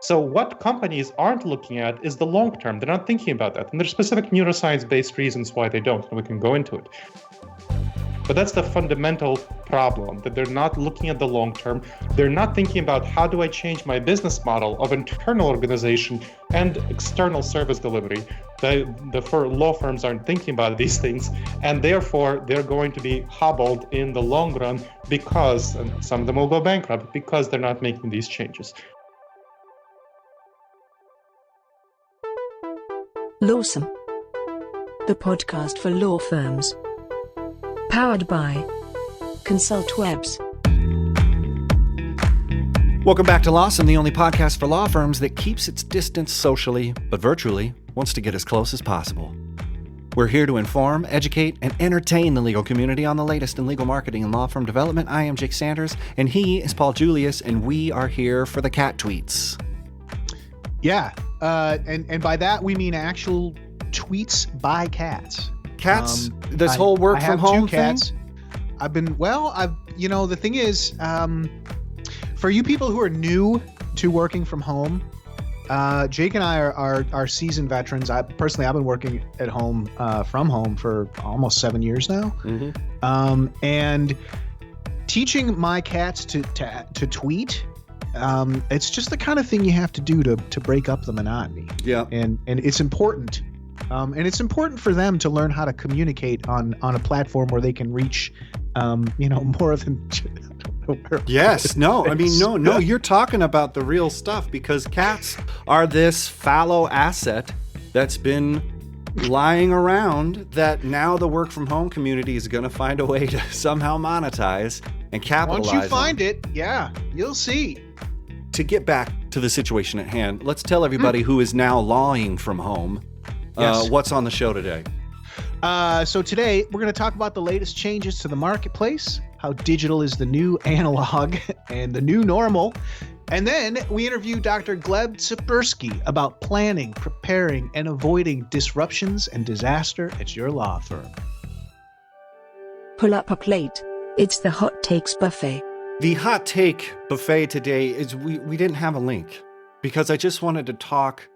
So what companies aren't looking at is the long term. They're not thinking about that. And there's specific neuroscience-based reasons why they don't, and we can go into it. But that's the fundamental problem, that they're not looking at the long term. They're not thinking about how do I change my business model of internal organization and external service delivery. The law firms aren't thinking about these things, and therefore they're going to be hobbled in the long run because, and some of them will go bankrupt, because they're not making these changes. Lawsome, the podcast for law firms. Powered by ConsultWebs. Welcome back to Lawsome, the only podcast for law firms that keeps its distance socially, but virtually wants to get as close as possible. We're here to inform, educate, and entertain the legal community on the latest in legal marketing and law firm development. I am Jake Sanders, and he is Paul Julius, and we are here for the cat tweets. Yeah, and by that we mean actual tweets by cats. Cats, this whole work from home thing? I have 2 cats. The thing is, for you people who are new to working from home, Jake and I are seasoned veterans. I've been working at home, from home for almost 7 years now. Mm-hmm. And teaching my cats to tweet, it's just the kind of thing you have to do to break up the monotony. Yeah. And it's important. And it's important for them to learn how to communicate on a platform where they can reach, more than. Yes. No. I mean, no. You're talking about the real stuff, because cats are this fallow asset that's been lying around that now the work from home community is going to find a way to somehow monetize and capitalize. Once you find it, yeah, you'll see. To get back to the situation at hand, let's tell everybody who is now lawing from home. Yes. What's on the show today? So today we're going to talk about the latest changes to the marketplace, how digital is the new analog and the new normal. And then we interview Dr. Gleb Saperski about planning, preparing, and avoiding disruptions and disaster at your law firm. Pull up a plate. It's the Hot Takes Buffet. The Hot Take Buffet today is we didn't have a link because I just wanted to talk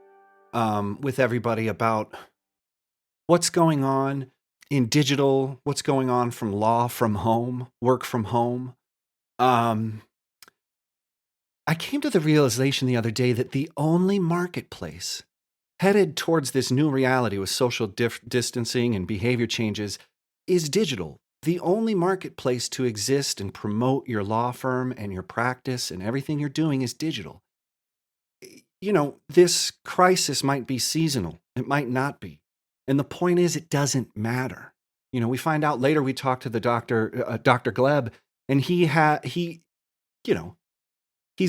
with everybody about what's going on in digital, what's going on from law from home, work from home. I came to the realization the other day that the only marketplace headed towards this new reality with social distancing and behavior changes is digital. The only marketplace to exist and promote your law firm and your practice and everything you're doing is digital. This crisis might be seasonal. It might not be. And the point is, it doesn't matter. We find out later, we talk to the doctor, Dr. Gleb, and he's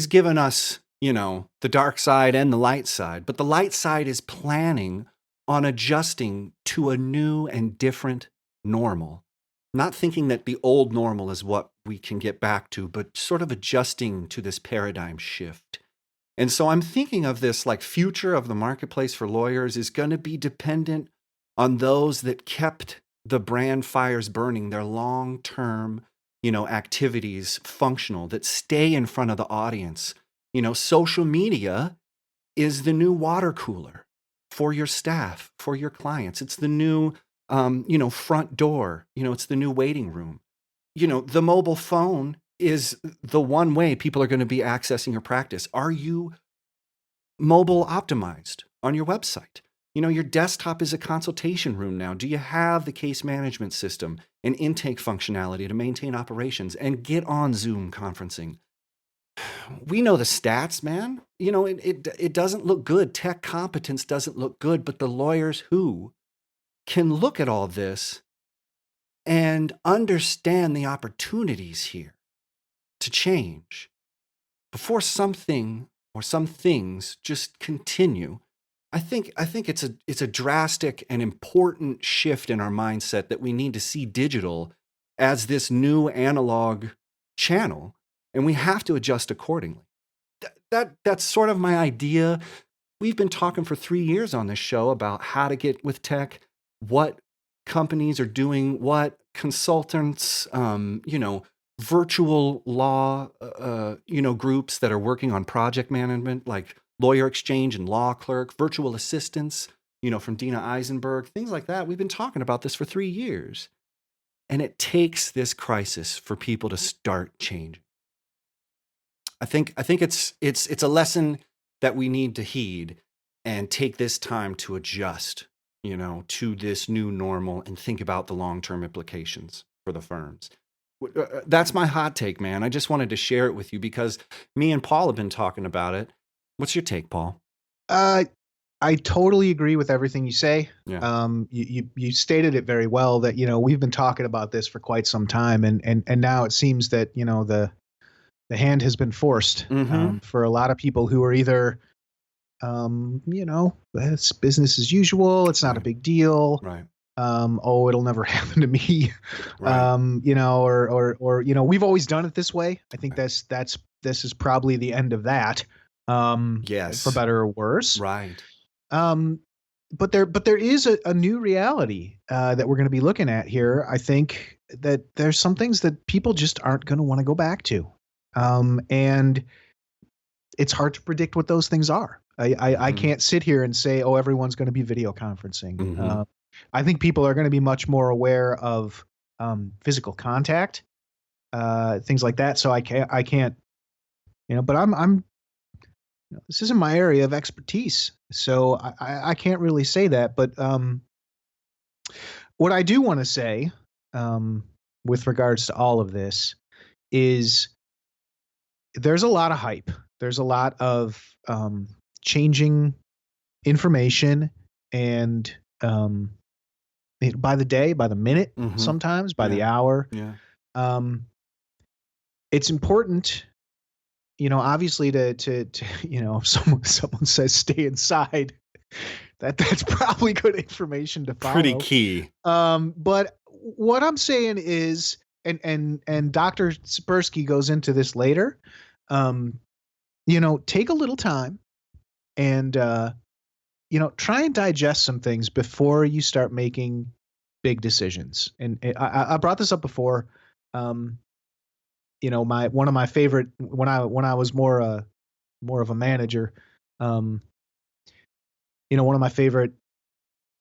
given us, the dark side and the light side. But the light side is planning on adjusting to a new and different normal. Not thinking that the old normal is what we can get back to, but sort of adjusting to this paradigm shift. And so I'm thinking of this like future of the marketplace for lawyers is going to be dependent on those that kept the brand fires burning, their long-term, activities functional, that stay in front of the audience. Social media is the new water cooler for your staff, for your clients. It's the new, front door. It's the new waiting room. The mobile phone is the one way people are going to be accessing your practice. Are you mobile optimized on your website? Your desktop is a consultation room now. Do you have the case management system and intake functionality to maintain operations and get on Zoom conferencing? We know the stats, man. It doesn't look good. Tech competence doesn't look good, but the lawyers who can look at all this and understand the opportunities here to change before something or some things just continue. I think it's a drastic and important shift in our mindset that we need to see digital as this new analog channel, and we have to adjust accordingly. That's sort of my idea. We've been talking for 3 years on this show about how to get with tech, what companies are doing, what consultants, virtual law, groups that are working on project management, like lawyer exchange and law clerk, virtual assistants, from Dina Eisenberg, things like that. We've been talking about this for 3 years. And it takes this crisis for people to start changing. I think it's a lesson that we need to heed and take this time to adjust, to this new normal and think about the long-term implications for the firms. That's my hot take, man. I just wanted to share it with you because me and Paul have been talking about it. What's your take, Paul? I totally agree with everything you say. Yeah. You stated it very well that, we've been talking about this for quite some time, and now it seems that, the hand has been forced for a lot of people who are either, it's business as usual. It's not a big deal. Right. Oh, it'll never happen to me. Right. Or we've always done it this way. I think this is probably the end of that. Yes. For better or worse. Right. But there is a new reality that we're going to be looking at here. I think that there's some things that people just aren't going to want to go back to, and it's hard to predict what those things are. I can't sit here and say, oh, everyone's going to be video conferencing. I think people are going to be much more aware of physical contact, things like that. So I can't, but I'm this isn't my area of expertise, so I can't really say that. But what I do want to say with regards to all of this is there's a lot of hype. There's a lot of changing information, and by the day, by the minute, sometimes by the hour. Yeah. It's important, obviously to if someone says stay inside, that's probably good information to follow. Pretty key. But what I'm saying is, and Dr. Saperski goes into this later, take a little time and, try and digest some things before you start making big decisions. And I brought this up before. One of my favorite when I was more of a manager, one of my favorite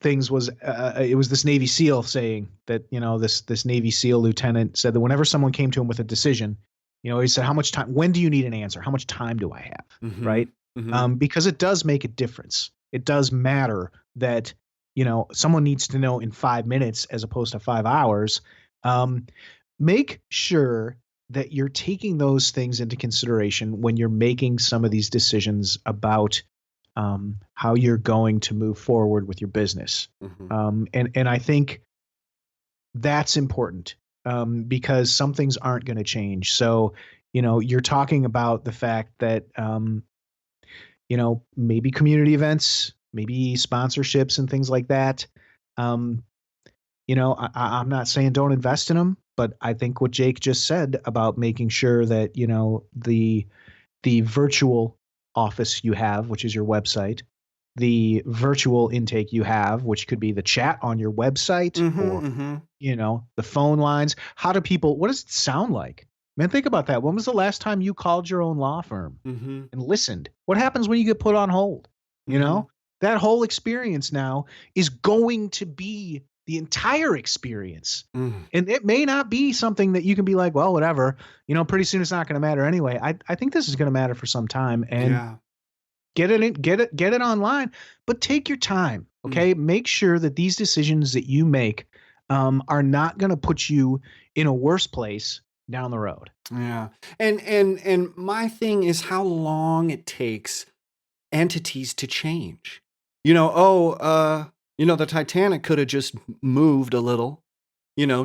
things was it was this Navy SEAL saying that, this Navy SEAL lieutenant said that whenever someone came to him with a decision, he said, how much time, when do you need an answer? How much time do I have? Right. Because it does make a difference. It does matter that, someone needs to know in 5 minutes as opposed to 5 hours. Make sure that you're taking those things into consideration when you're making some of these decisions about how you're going to move forward with your business. And I think that's important because some things aren't going to change. So, you're talking about the fact that, maybe community events, maybe sponsorships and things like that. I'm not saying don't invest in them, but I think what Jake just said about making sure that, the virtual office you have, which is your website, the virtual intake you have, which could be the chat on your website or, the phone lines. What does it sound like? Man, think about that. When was the last time you called your own law firm and listened? What happens when you get put on hold? That whole experience now is going to be the entire experience. And it may not be something that you can be like, well, whatever, pretty soon it's not going to matter anyway. I think this is going to matter for some time, and get it online, but take your time. Okay. Make sure that these decisions that you make are not going to put you in a worse place down the road. Yeah. And my thing is how long it takes entities to change. The Titanic could have just moved a little,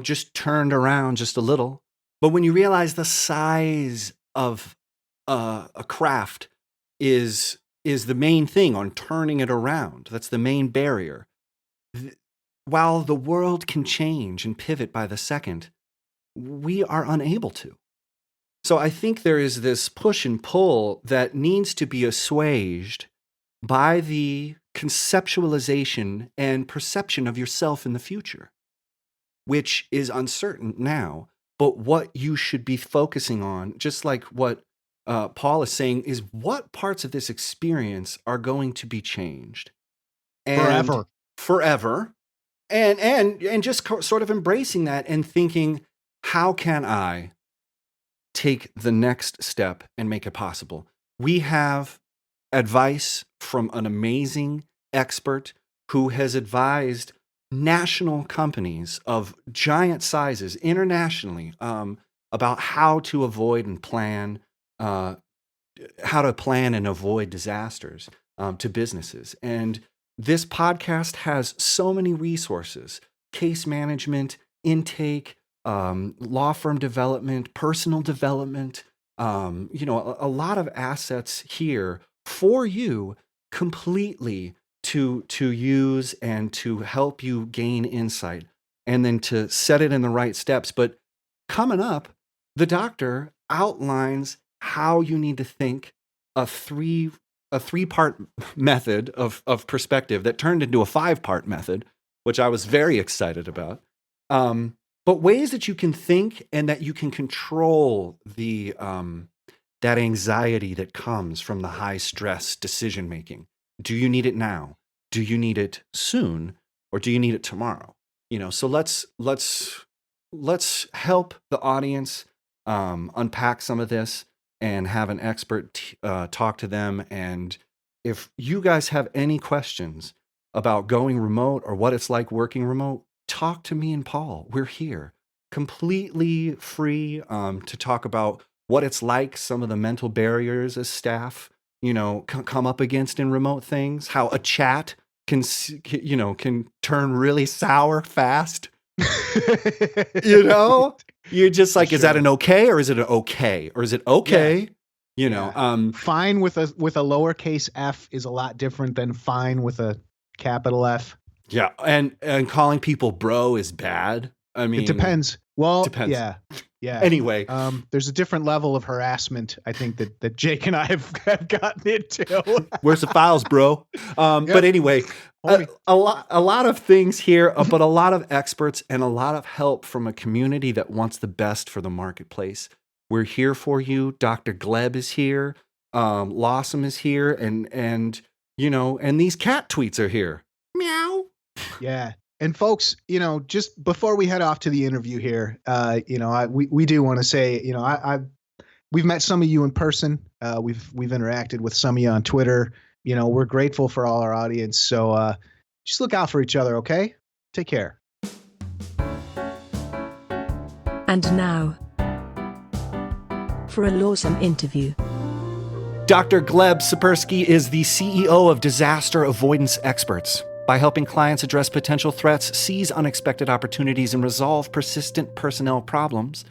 just turned around just a little. But when you realize the size of a craft is the main thing on turning it around, that's the main barrier. While the world can change and pivot by the second, we are unable to. So I think there is this push and pull that needs to be assuaged by the conceptualization and perception of yourself in the future, which is uncertain now, but what you should be focusing on, just like what Paul is saying is what parts of this experience are going to be changed and forever, and just sort of embracing that and thinking, how can I take the next step and make it possible? We have advice from an amazing expert who has advised national companies of giant sizes internationally about how to avoid and plan, how to plan and avoid disasters to businesses. And this podcast has so many resources: case management, intake, law firm development, personal development, a lot of assets here for you completely to use and to help you gain insight and then to set it in the right steps. But coming up, the doctor outlines how you need to think a three-part method of perspective that turned into a 5-part method, which I was very excited about. But ways that you can think and that you can control the that anxiety that comes from the high stress decision making. Do you need it now? Do you need it soon? Or do you need it tomorrow? So let's help the audience unpack some of this and have an expert talk to them. And if you guys have any questions about going remote or what it's like working remote, talk to me and Paul. We're here completely free to talk about what it's like, some of the mental barriers as staff, come up against in remote things, how a chat can turn really sour fast. You're just like, is that an okay or is it an okay or is it okay? Fine with a lowercase f is a lot different than fine with a capital F. Yeah, and calling people bro is bad. I mean, it depends. Well, depends. Yeah. Anyway, there's a different level of harassment, I think, that Jake and I have gotten into. Where's the files, bro? But anyway, a lot of things here, but a lot of experts and a lot of help from a community that wants the best for the marketplace. We're here for you. Dr. Gleb is here. Lawsome is here, and these cat tweets are here. Meow. Yeah. And folks, just before we head off to the interview here, we do want to say, we've met some of you in person. We've interacted with some of you on Twitter. We're grateful for all our audience. So just look out for each other, okay? Take care. And now, for a Lawsome interview. Dr. Gleb Saperski is the CEO of Disaster Avoidance Experts. By helping clients address potential threats, seize unexpected opportunities, and resolve persistent personnel problems,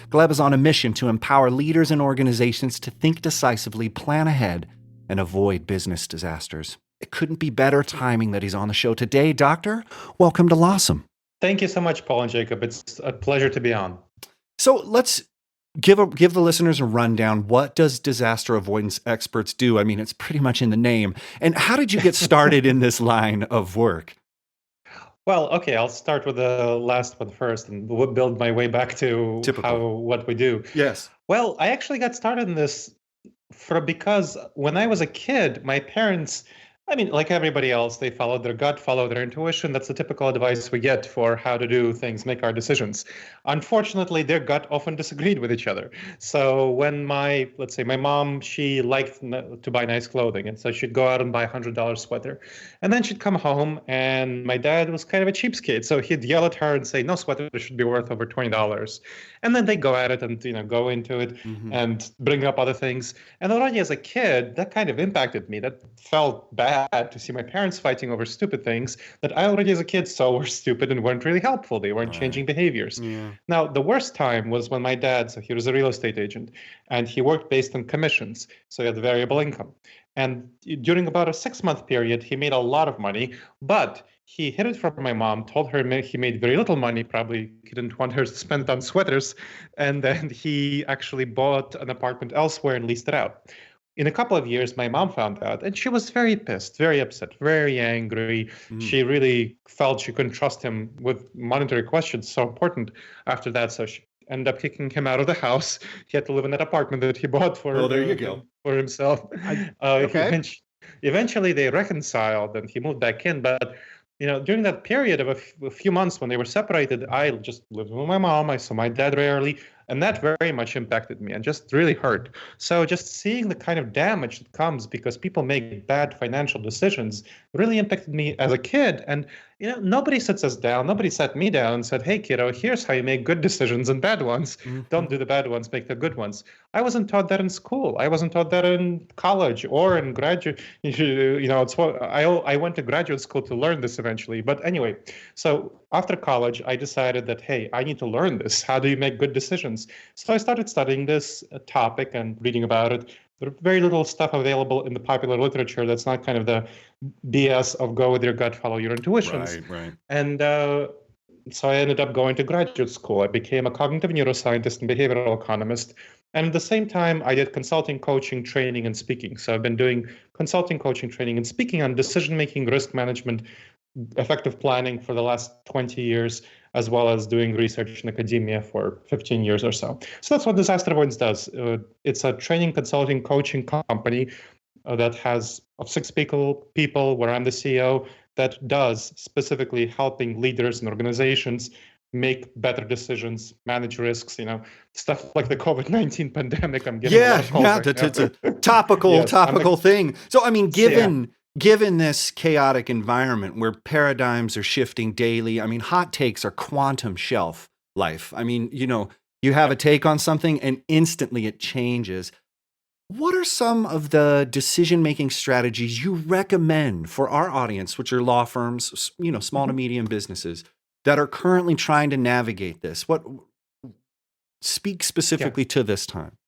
Gleb is on a mission to empower leaders and organizations to think decisively, plan ahead, and avoid business disasters. It couldn't be better timing that he's on the show today. Doctor, welcome to Lawsome. Thank you so much, Paul and Jacob. It's a pleasure to be on. So let's give the listeners a rundown. What does Disaster Avoidance Experts do? I mean, it's pretty much in the name. And how did you get started in this line of work? Well, okay, I'll start with the last one first and we'll build my way back to what we do. Yes. Well, I actually got started in this because when I was a kid, my parents, like everybody else, they followed their gut, followed their intuition. That's the typical advice we get for how to do things, make our decisions. Unfortunately, their gut often disagreed with each other. So when let's say my mom, she liked to buy nice clothing. And so she'd go out and buy $100 sweater. And then she'd come home and my dad was kind of a cheapskate. So he'd yell at her and say, no, sweater should be worth over $20. And then they go at it and, go into it and bring up other things. And already as a kid, that kind of impacted me. That felt bad to see my parents fighting over stupid things that I already as a kid saw were stupid and weren't really helpful. They weren't changing behaviors. Yeah. Now, the worst time was when my dad, so he was a real estate agent, and he worked based on commissions. So he had variable income. And during about a 6-month period, he made a lot of money, but he hid it from my mom, told her he made very little money, probably he didn't want her to spend it on sweaters. And then he actually bought an apartment elsewhere and leased it out. In a couple of years, my mom found out, and she was very pissed, very upset, very angry. She really felt she couldn't trust him with monetary questions, so important after that. So she ended up kicking him out of the house. He had to live in that apartment that he bought Oh, there you go. for himself. Okay. Eventually, they reconciled, and he moved back in. But during that period of a few months when they were separated, I just lived with my mom. I saw my dad rarely, and that very much impacted me and just really hurt. So just seeing the kind of damage that comes because people make bad financial decisions really impacted me as a kid. And nobody sits us down. Nobody sat me down and said, "Hey, kiddo, here's how you make good decisions and bad ones. Don't do the bad ones, make the good ones." I wasn't taught that in school. I wasn't taught that in college or in graduate. It's what I went to graduate school to learn this eventually. But anyway, so after college, I decided that, hey, I need to learn this. How do you make good decisions? So I started studying this topic and reading about it. There's very little stuff available in the popular literature that's not kind of the BS of go with your gut, follow your intuitions. Right. And so I ended up going to graduate school. I became a cognitive neuroscientist and behavioral economist. And at the same time, I did consulting, coaching, training, and speaking. So I've been doing consulting, coaching, training, and speaking on decision-making, risk management, effective planning for the last 20 years, as well as doing research in academia for 15 years or so. So that's what Disaster Avoidance does. It's a training, consulting, coaching company that has of 6 people, where I'm the CEO, that does specifically helping leaders and organizations make better decisions, manage risks, stuff like the COVID-19 pandemic. I'm getting a lot of calls right it's now. a topical Yes, thing. So I mean, given this chaotic environment where paradigms are shifting daily, I mean, hot takes are quantum shelf life. I mean, you have a take on something and instantly it changes. What are some of the decision-making strategies you recommend for our audience, which are law firms, small to medium businesses that are currently trying to navigate this? What speak specifically to this time?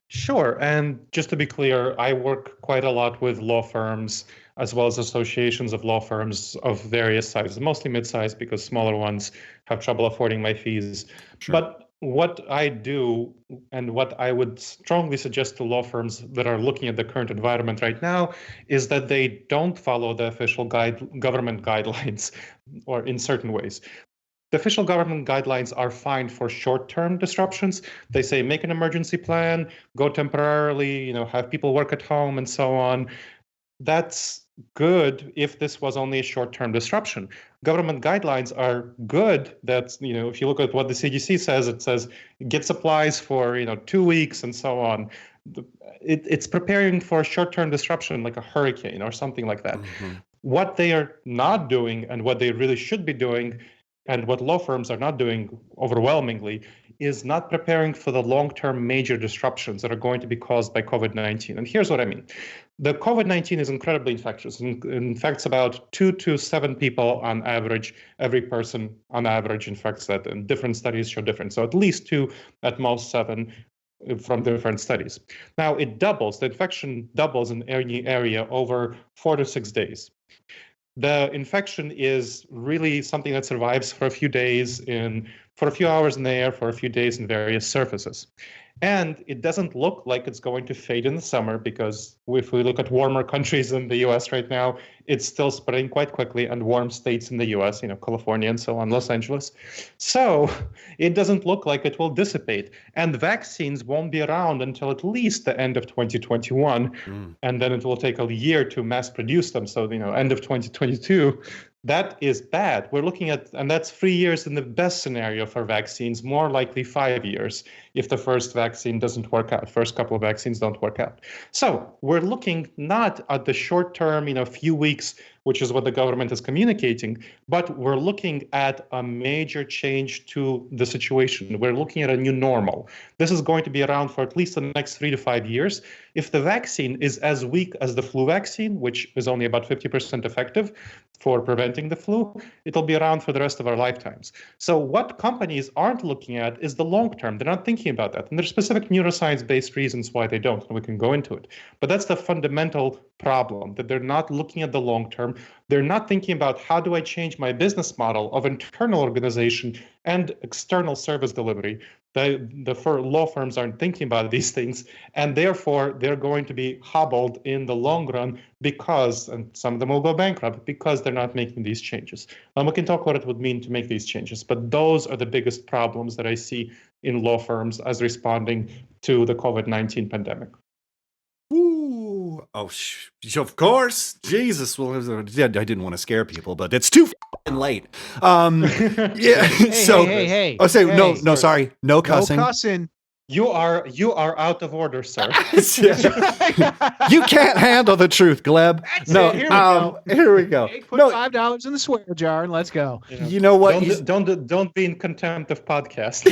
Sure. And just to be clear, I work quite a lot with law firms as well as associations of law firms of various sizes, mostly mid-sized because smaller ones have trouble affording my fees. Sure. But what I do and what I would strongly suggest to law firms that are looking at the current environment right now is that they don't follow the official government guidelines or in certain ways. The official government guidelines are fine for short-term disruptions. They say make an emergency plan, go temporarily, have people work at home and so on. That's good if this was only a short-term disruption. Government guidelines are good. That's, if you look at what the CDC says, it says get supplies for, 2 weeks and so on. It's preparing for a short-term disruption like a hurricane or something like that. What they are not doing and what they really should be doing, and what law firms are not doing overwhelmingly, is not preparing for the long-term major disruptions that are going to be caused by COVID-19. And here's what I mean. The COVID-19 is incredibly infectious. It infects about 2 to 7 people on average. Every person on average infects that, and different studies show different. So at least 2, at most 7 from different studies. Now the infection doubles in any area over 4 to 6 days. The infection is really something that survives for a few days for a few hours in the air, for a few days in various surfaces. And it doesn't look like it's going to fade in the summer because if we look at warmer countries in the US right now, it's still spreading quite quickly, and warm states in the US, California and so on, Los Angeles. So it doesn't look like it will dissipate. And vaccines won't be around until at least the end of 2021. And then it will take a year to mass produce them. So, end of 2022. That is bad. We're looking at, and that's 3 years in the best scenario for vaccines, more likely 5 years if the first vaccine doesn't work out, first couple of vaccines don't work out. So we're looking not at the short term, few weeks, which is what the government is communicating, but we're looking at a major change to the situation. We're looking at a new normal. This is going to be around for at least the next 3 to 5 years. If the vaccine is as weak as the flu vaccine, which is only about 50% effective for preventing the flu, it'll be around for the rest of our lifetimes. So what companies aren't looking at is the long term. They're not thinking about that. And there's specific neuroscience-based reasons why they don't, and we can go into it. But that's the fundamental problem, that they're not looking at the long term. They're not thinking about how do I change my business model of internal organization and external service delivery. The law firms aren't thinking about these things, and therefore they're going to be hobbled in the long run because, and some of them will go bankrupt because they're not making these changes. And we can talk what it would mean to make these changes, but those are the biggest problems that I see in law firms as responding to the COVID-19 pandemic. Ooh. Oh, of course. Jesus. Well, I didn't want to scare people, but it's too late. Yeah. Hey. I say no. Hey. No, sorry. No cussing. No cussing. You are out of order, sir. You can't handle the truth, Gleb. That's No. it. Here we go. Here we go. Hey, put No. $5 in the swear jar and let's go. You know what? Don't be in contempt of podcast.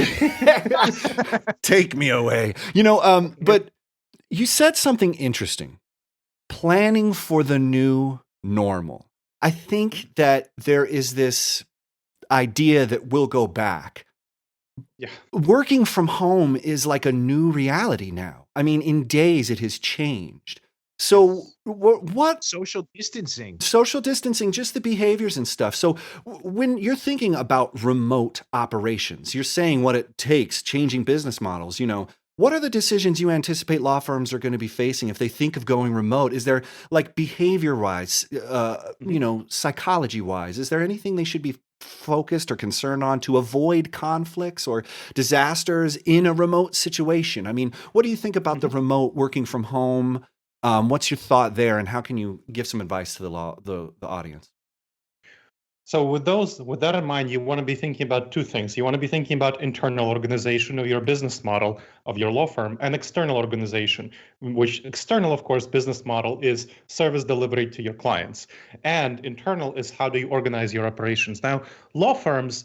Take me away. But you said something interesting. Planning for the new normal. I think that there is this idea that we'll go back. Yeah. Working from home is like a new reality now. I mean, in days it has changed. So what? Social distancing, just the behaviors and stuff. So when you're thinking about remote operations, you're saying what it takes, changing business models, what are the decisions you anticipate law firms are going to be facing if they think of going remote? Is there, like, behavior-wise, psychology-wise, is there anything they should be focused or concerned on to avoid conflicts or disasters in a remote situation? I mean, what do you think about the remote working from home? What's your thought there, and how can you give some advice to the audience? So with that in mind, you want to be thinking about two things. You want to be thinking about internal organization of your business model of your law firm and external organization, which external, of course, business model is service delivery to your clients. And internal is how do you organize your operations. Now, law firms,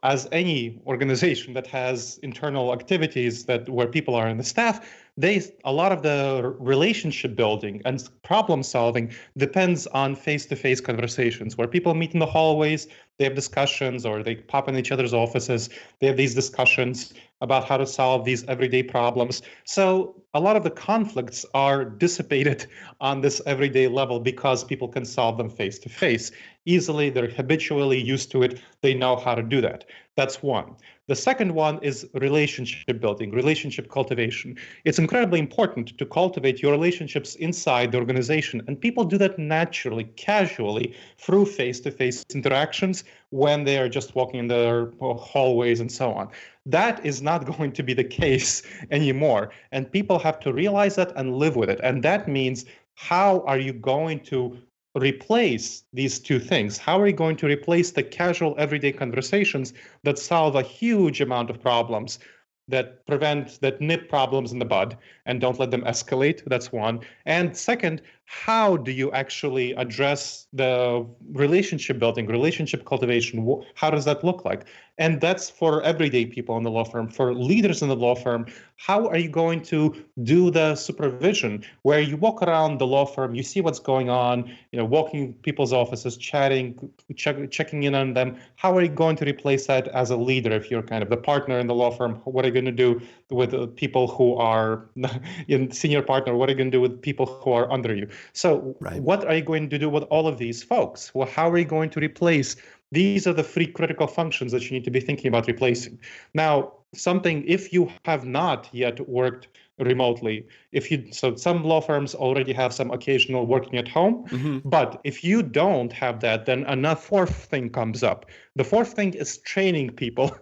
as any organization that has internal activities where people are in the staff, a lot of the relationship building and problem solving depends on face-to-face conversations where people meet in the hallways, they have discussions, or they pop in each other's offices. They have these discussions about how to solve these everyday problems. So a lot of the conflicts are dissipated on this everyday level because people can solve them face-to-face easily. They're habitually used to it. They know how to do that. That's one. The second one is relationship building, relationship cultivation. It's incredibly important to cultivate your relationships inside the organization. And people do that naturally, casually, through face-to-face interactions when they are just walking in their hallways and so on. That is not going to be the case anymore. And people have to realize that and live with it. And that means, how are you going to replace these two things? How are you going to replace the casual everyday conversations that solve a huge amount of problems, that nip problems in the bud and don't let them escalate? That's one. And second, how do you actually address the relationship building, relationship cultivation? How does that look like? And that's for everyday people in the law firm. For leaders in the law firm, how are you going to do the supervision where you walk around the law firm, you see what's going on, walking people's offices, chatting, checking in on them? How are you going to replace that as a leader if you're kind of the partner in the law firm? What are you going to do with people who are in senior partner? What are you going to do with people who are under you? So What are you going to do with all of these folks? Well, how are you going to replace? These are the three critical functions that you need to be thinking about replacing. Now, if you have not yet worked remotely, so some law firms already have some occasional working at home, but if you don't have that, then another fourth thing comes up. The fourth thing is training people,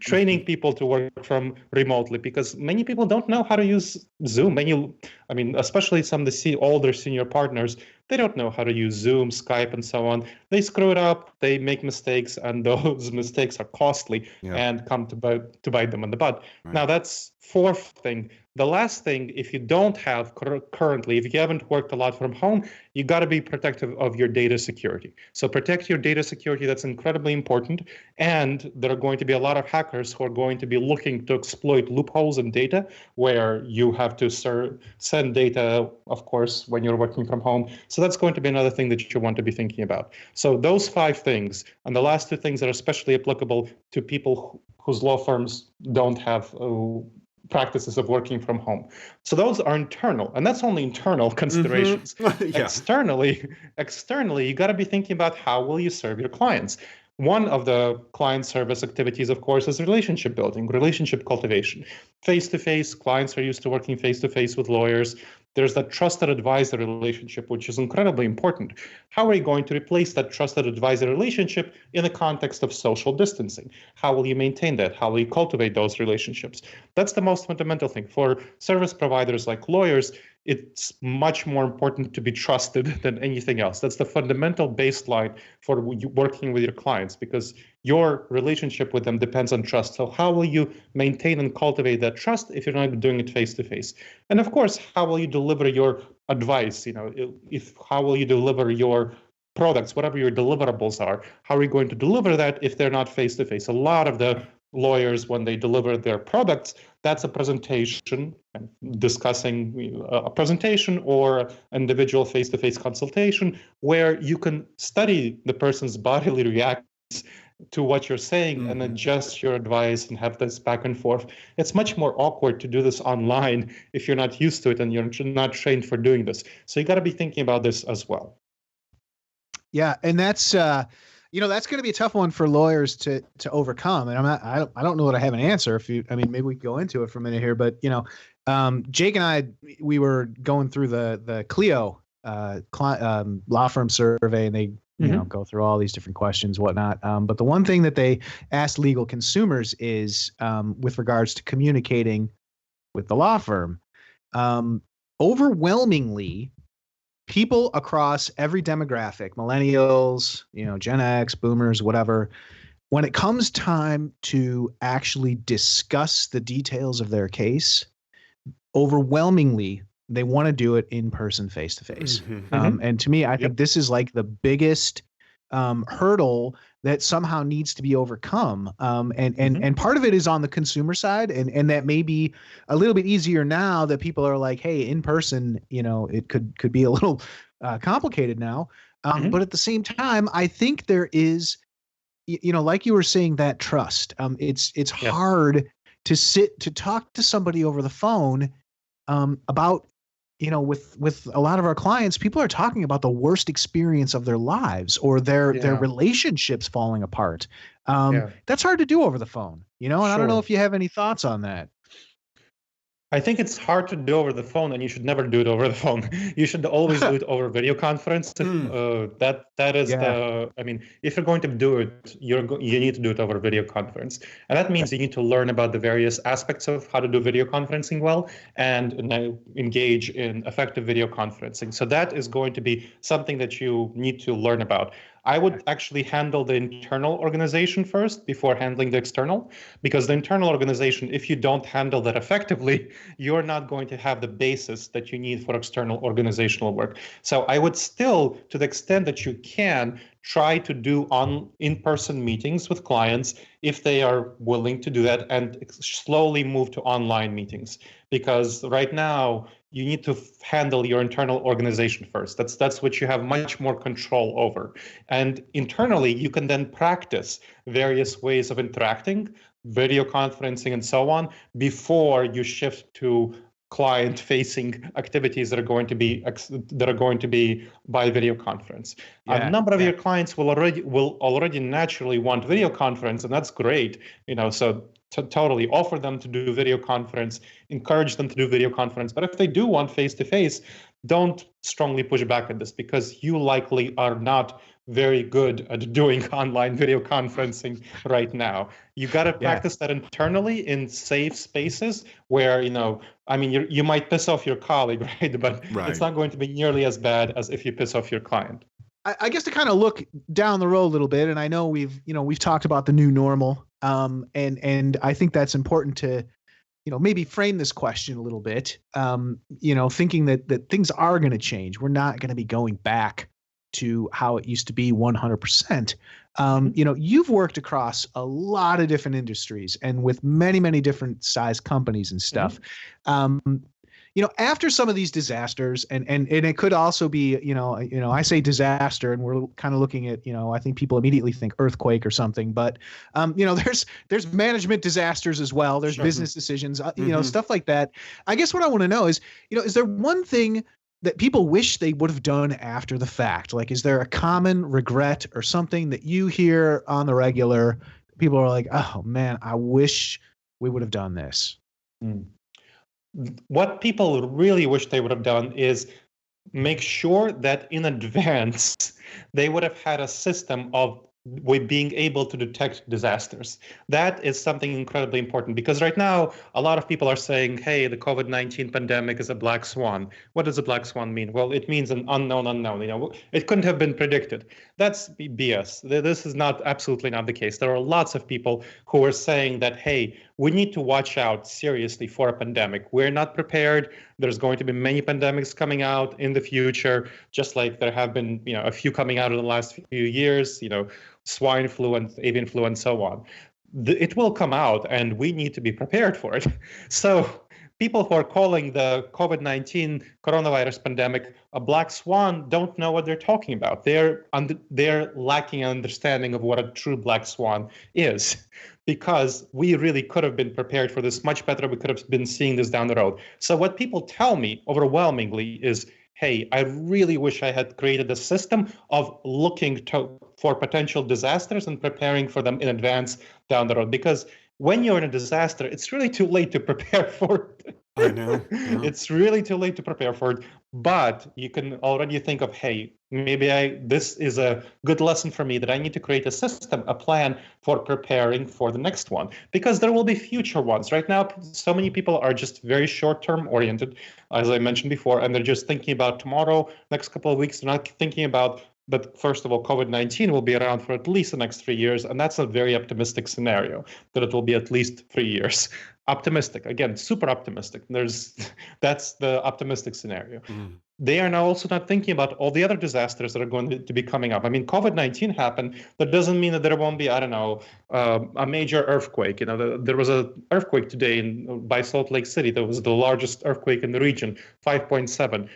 people to work from remotely, because many people don't know how to use Zoom. Especially some of the older senior partners, they don't know how to use Zoom, Skype, and so on. They screw it up, they make mistakes, and those mistakes are costly and come to bite them in the butt. Right. Now, that's fourth thing. The last thing, if you don't have currently, if you haven't worked a lot from home, you got to be protective of your data security. So protect your data security. That's incredibly important. And there are going to be a lot of hackers who are going to be looking to exploit loopholes in data where you have to send data, of course, when you're working from home. So that's going to be another thing that you want to be thinking about. So those 5 things, and the last 2 things that are especially applicable to people whose law firms don't have practices of working from home. So those are internal, and that's only internal considerations. Externally, you got to be thinking about how will you serve your clients. One of the client service activities, of course, is relationship building, relationship cultivation. Face-to-face, clients are used to working face-to-face with lawyers. There's that trusted advisor relationship, which is incredibly important. How are you going to replace that trusted advisor relationship in the context of social distancing? How will you maintain that? How will you cultivate those relationships? That's the most fundamental thing. For service providers like lawyers, it's much more important to be trusted than anything else. That's the fundamental baseline for working with your clients, because your relationship with them depends on trust. So how will you maintain and cultivate that trust if you're not doing it face to face? And of course, how will you deliver your advice? How will you deliver your products, whatever your deliverables are? How are you going to deliver that if they're not face to face? A lot of the lawyers, when they deliver their products, that's a presentation, discussing a presentation or individual face-to-face consultation where you can study the person's bodily reactions to what you're saying and adjust your advice and have this back and forth. It's much more awkward to do this online if you're not used to it and you're not trained for doing this. So you got to be thinking about this as well. Yeah, and that's that's going to be a tough one for lawyers to overcome. And I don't know that I have an answer. Maybe we can go into it for a minute here, but Jake and I, we were going through the Clio law firm survey, and they go through all these different questions, whatnot. But the one thing that they asked legal consumers is with regards to communicating with the law firm, overwhelmingly, people across every demographic, millennials, Gen X, boomers, whatever, when it comes time to actually discuss the details of their case, overwhelmingly, they want to do it in person, face to face. And to me, I think this is like the biggest hurdle that somehow needs to be overcome. And part of it is on the consumer side. And that may be a little bit easier now that people are like, hey, in person, it could be a little complicated now. But at the same time, I think there is, like you were saying, that trust. It's hard to talk to somebody over the phone about, with a lot of our clients, people are talking about the worst experience of their lives or their relationships falling apart. That's hard to do over the phone, and I don't know if you have any thoughts on that. I think it's hard to do over the phone, and you should never do it over the phone. You should always do it over video conference. That is if you're going to do it, you need to do it over video conference, and that means you need to learn about the various aspects of how to do video conferencing well and engage in effective video conferencing. So that is going to be something that you need to learn about. I would actually handle the internal organization first before handling the external, because the internal organization, if you don't handle that effectively, you're not going to have the basis that you need for external organizational work. So I would still, to the extent that you can, try to do in-person meetings with clients if they are willing to do that, and slowly move to online meetings. Because right now, you need to handle your internal organization first. That's what you have much more control over. And internally, you can then practice various ways of interacting, video conferencing and so on, before you shift to client-facing activities that are going to be by video conference. A number of your clients will already naturally want video conference, and that's great. So to totally offer them to do video conference, encourage them to do video conference. But if they do want face-to-face, don't strongly push back at this, because you likely are not very good at doing online video conferencing right now. You got to practice that internally in safe spaces where, you might piss off your colleague, right? But it's not going to be nearly as bad as if you piss off your client. I guess to kind of look down the road a little bit, and I know we've talked about the new normal, and I think that's important to, maybe frame this question a little bit, thinking that things are going to change. We're not going to be going back to how it used to be 100%. You've worked across a lot of different industries and with many, many different size companies and stuff. After some of these disasters, and it could also be, I say disaster, and we're kind of looking at, I think people immediately think earthquake or something, but, there's management disasters as well. There's business decisions, stuff like that. I guess what I want to know is, is there one thing that people wish they would have done after the fact? Like, is there a common regret or something that you hear on the regular? People are like, oh man, I wish we would have done this. What people really wish they would have done is make sure that in advance they would have had a system of with being able to detect disasters. That is something incredibly important because right now a lot of people are saying, hey, the COVID-19 pandemic is a black swan. What does a black swan mean? Well, it means an unknown unknown. It couldn't have been predicted. That's BS. This is not absolutely not the case. There are lots of people who are saying that, hey, we need to watch out seriously for a pandemic. We're not prepared. There's going to be many pandemics coming out in the future, just like there have been, a few coming out in the last few years, swine flu and avian flu and so on. It will come out and we need to be prepared for it. So people who are calling the COVID-19 coronavirus pandemic a black swan don't know what they're talking about. They're lacking an understanding of what a true black swan is, because we really could have been prepared for this much better. We could have been seeing this down the road. So what people tell me overwhelmingly is, hey, I really wish I had created a system of looking for potential disasters and preparing for them in advance down the road. Because when you're in a disaster, it's really too late to prepare for it. I know. Yeah. It's really too late to prepare for it. But you can already think of, hey, maybe this is a good lesson for me that I need to create a system, a plan for preparing for the next one, because there will be future ones. Right now, so many people are just very short-term oriented, as I mentioned before, and they're just thinking about tomorrow, next couple of weeks. They're not thinking about, but first of all, COVID-19 will be around for at least the next 3 years, and that's a very optimistic scenario, that it will be at least 3 years. Optimistic, again, super optimistic. That's the optimistic scenario. They are now also not thinking about all the other disasters that are going to be coming up. I mean, COVID-19 happened. That doesn't mean that there won't be, I don't know, a major earthquake. There was an earthquake today by Salt Lake City. That was the largest earthquake in the region, 5.7.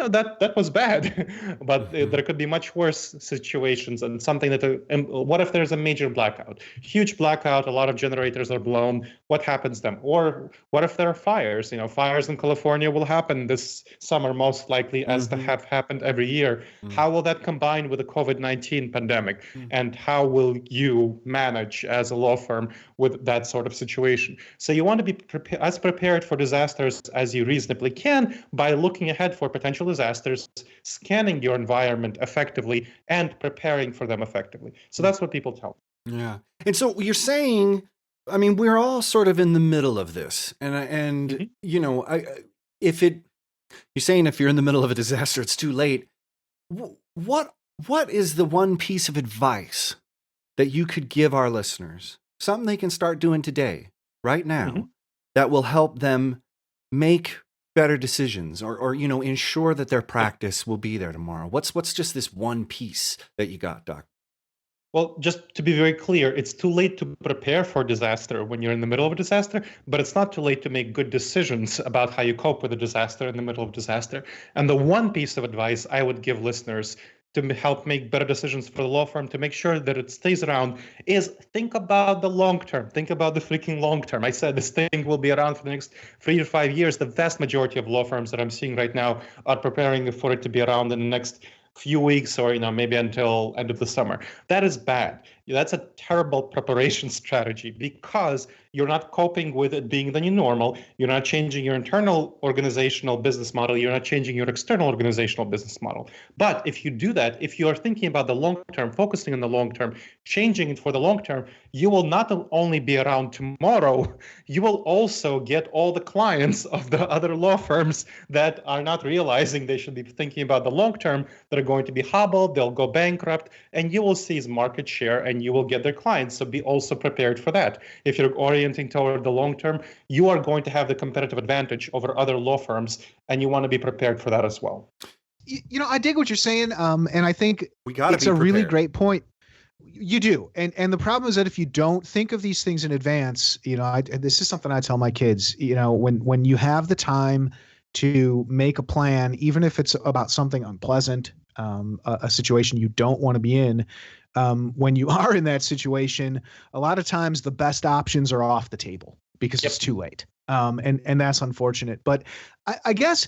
That was bad, but there could be much worse situations, and something that, what if there's a major blackout, huge blackout, a lot of generators are blown, what happens then? Or what if there are fires? Fires in California will happen this summer, most likely, as they have happened every year. How will that combine with the COVID-19 pandemic? And how will you manage as a law firm with that sort of situation? So you want to be as prepared for disasters as you reasonably can by looking ahead for potential disasters, scanning your environment effectively, and preparing for them effectively. So that's what people tell me. Yeah. And so you're saying, I mean, we're all sort of in the middle of this. And you're saying if you're in the middle of a disaster, it's too late. What is the one piece of advice that you could give our listeners? Something they can start doing today, right now, that will help them make better decisions or ensure that their practice will be there tomorrow. What's just this one piece that you got, Doc? Well, just to be very clear, it's too late to prepare for disaster when you're in the middle of a disaster, but it's not too late to make good decisions about how you cope with a disaster in the middle of disaster. And the one piece of advice I would give listeners to help make better decisions for the law firm, to make sure that it stays around, is think about the long term. Think about the freaking long term. I said this thing will be around for the next 3 to 5 years. The vast majority of law firms that I'm seeing right now are preparing for it to be around in the next few weeks, or maybe until end of the summer. That is bad. That's a terrible preparation strategy, because you're not coping with it being the new normal. You're not changing your internal organizational business model. You're not changing your external organizational business model. But if you do that, if you are thinking about the long term, focusing on the long term, changing it for the long term, you will not only be around tomorrow, you will also get all the clients of the other law firms that are not realizing they should be thinking about the long term, that are going to be hobbled, they'll go bankrupt, and you will seize market share and you will get their clients. So be also prepared for that. If you're orienting toward the long term, you are going to have the competitive advantage over other law firms, and you want to be prepared for that as well. I dig what you're saying, and I think it's a really great point. You do, and the problem is that if you don't think of these things in advance, this is something I tell my kids. When you have the time to make a plan, even if it's about something unpleasant, a situation you don't want to be in. When you are in that situation, a lot of times the best options are off the table because it's too late. And that's unfortunate. But I guess,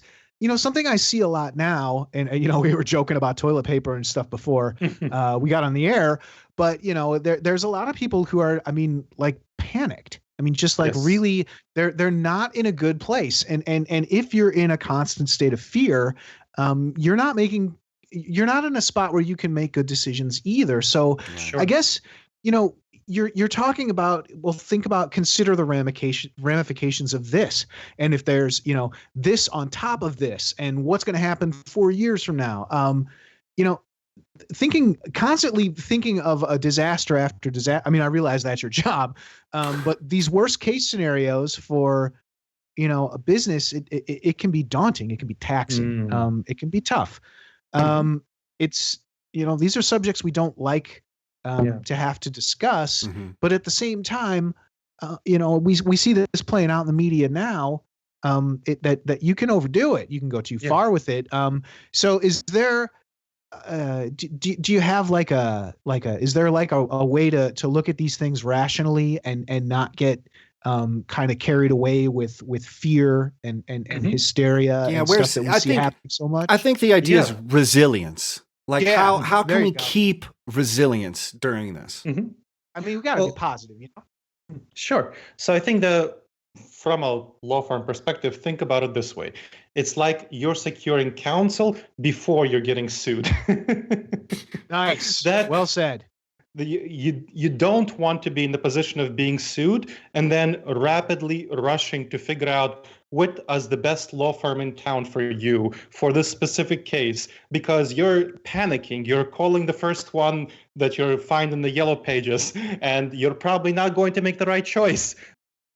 something I see a lot now, and we were joking about toilet paper and stuff before we got on the air, but there's a lot of people who are, panicked. I mean, just like Yes. really, they're not in a good place. And if you're in a constant state of fear, you're not in a spot where you can make good decisions either. So Sure. I guess, you're talking about, well, consider the ramifications of this. And if there's, this on top of this, and what's going to happen 4 years from now, you know, constantly thinking of a disaster after disaster. I mean, I realize that's your job, but these worst case scenarios for, a business, it can be daunting. It can be taxing. It can be tough. It's, these are subjects we don't like to have to discuss, but at the same time, we see this playing out in the media now, that you can overdo it. You can go too far with it. So is there, do you have is there a way to look at these things rationally and not get kind of carried away with fear and hysteria and stuff that we see happening so much? I think the idea is resilience. Like how can we keep resilience during this? I mean, we got to be positive, Sure. So I think from a law firm perspective, think about it this way. It's like you're securing counsel before you're getting sued. Nice. Well said. You don't want to be in the position of being sued and then rapidly rushing to figure out what is the best law firm in town for you for this specific case, because you're panicking. You're calling the first one that you'll find in the yellow pages, and you're probably not going to make the right choice.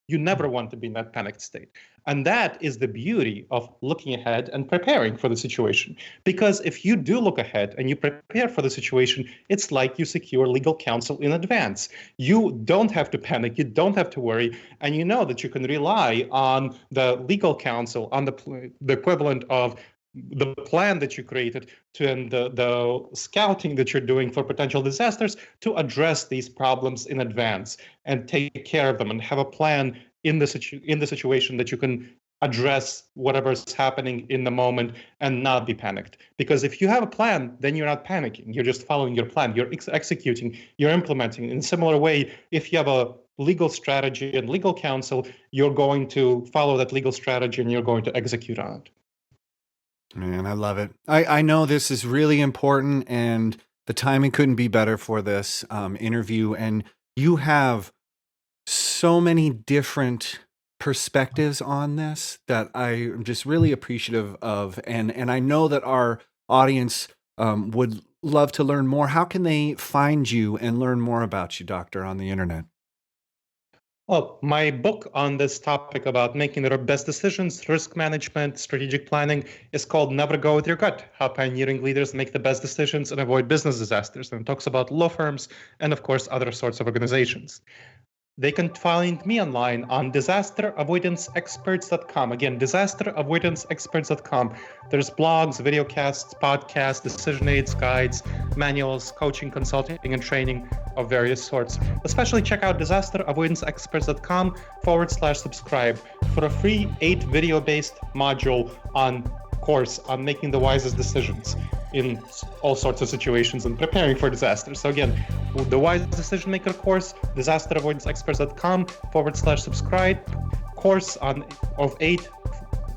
You never want to be in that panicked state. And that is the beauty of looking ahead and preparing for the situation. Because if you do look ahead and you prepare for the situation, it's like you secure legal counsel in advance. You don't have to panic, you don't have to worry, and you know that you can rely on the legal counsel, on the equivalent of the plan that you created and the scouting that you're doing for potential disasters to address these problems in advance and take care of them and have a plan in the situation that you can address whatever's happening in the moment and not be panicked. Because if you have a plan, then you're not panicking. You're just following your plan. You're executing, you're implementing. In a similar way, if you have a legal strategy and legal counsel, you're going to follow that legal strategy and you're going to execute on it. Man, I love it. I know this is really important, and the timing couldn't be better for this interview. And you have so many different perspectives on this that I am just really appreciative of. And I know that our audience would love to learn more. How can they find you and learn more about you, Doctor, on the internet? Well, my book on this topic about making the best decisions, risk management, strategic planning is called Never Go With Your Gut, How Pioneering Leaders Make the Best Decisions and Avoid Business Disasters. And it talks about law firms and, of course, other sorts of organizations. They can find me online on disasteravoidanceexperts.com. Again, disasteravoidanceexperts.com. There's blogs, videocasts, podcasts, decision aids, guides, manuals, coaching, consulting, and training of various sorts. Especially check out disasteravoidanceexperts.com/subscribe for a free 8 video-based module course on making the wisest decisions in all sorts of situations and preparing for disasters. So again, the Wise Decision Maker course, disasteravoidanceexperts.com/subscribe, course of 8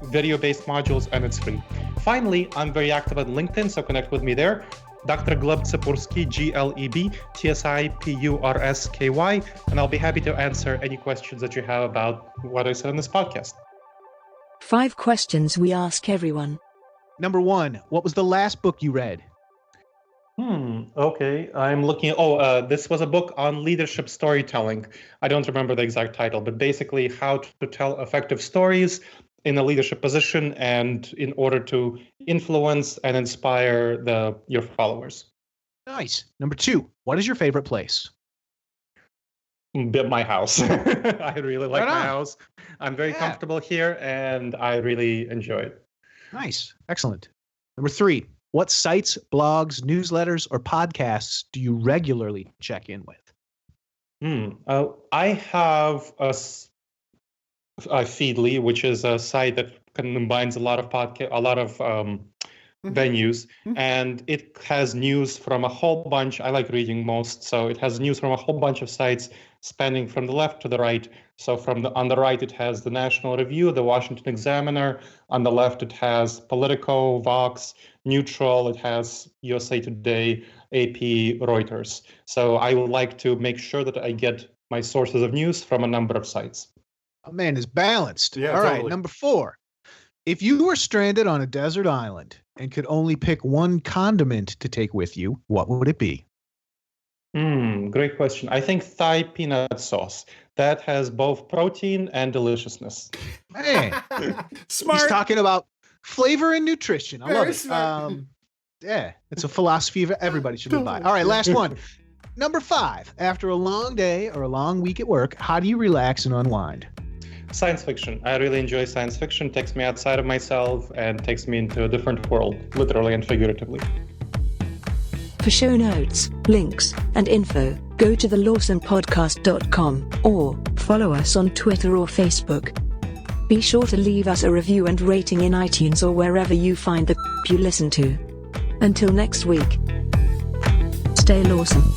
video-based modules, and it's free. Finally, I'm very active on LinkedIn, so connect with me there. Dr. Gleb Saperski, Gleb Saperski, and I'll be happy to answer any questions that you have about what I said on this podcast. 5 questions we ask everyone. Number 1, what was the last book you read? Okay. I'm looking at, this was a book on leadership storytelling. I don't remember the exact title, but basically how to tell effective stories in a leadership position and in order to influence and inspire your followers. Nice. Number 2, what is your favorite place? My house. I really like my house. I'm very comfortable here and I really enjoy it. Nice. Excellent. Number 3, what sites, blogs, newsletters, or podcasts do you regularly check in with? I have a Feedly, which is a site that combines a lot of venues, and it has news from a whole bunch. I like reading most, so it has news from a whole bunch of sites spanning from the left to the right. So on the right, it has the National Review, the Washington Examiner. On the left, it has Politico, Vox, Neutral. It has USA Today, AP, Reuters. So I would like to make sure that I get my sources of news from a number of sites. Oh, man, is balanced. Yeah, All right, totally. number 4. If you were stranded on a desert island and could only pick one condiment to take with you, what would it be? Great question. I think Thai peanut sauce. That has both protein and deliciousness. Man, Smart. he's talking about flavor and nutrition. I love Very it. smart. Yeah, it's a philosophy everybody should live by. All right, last one. Number 5. After a long day or a long week at work, how do you relax and unwind? Science fiction. I really enjoy science fiction. It takes me outside of myself and takes me into a different world, literally and figuratively. For show notes, links, and info, go to thelawsomepodcast.com or follow us on Twitter or Facebook. Be sure to leave us a review and rating in iTunes or wherever you find the you listen to. Until next week, stay lawsome.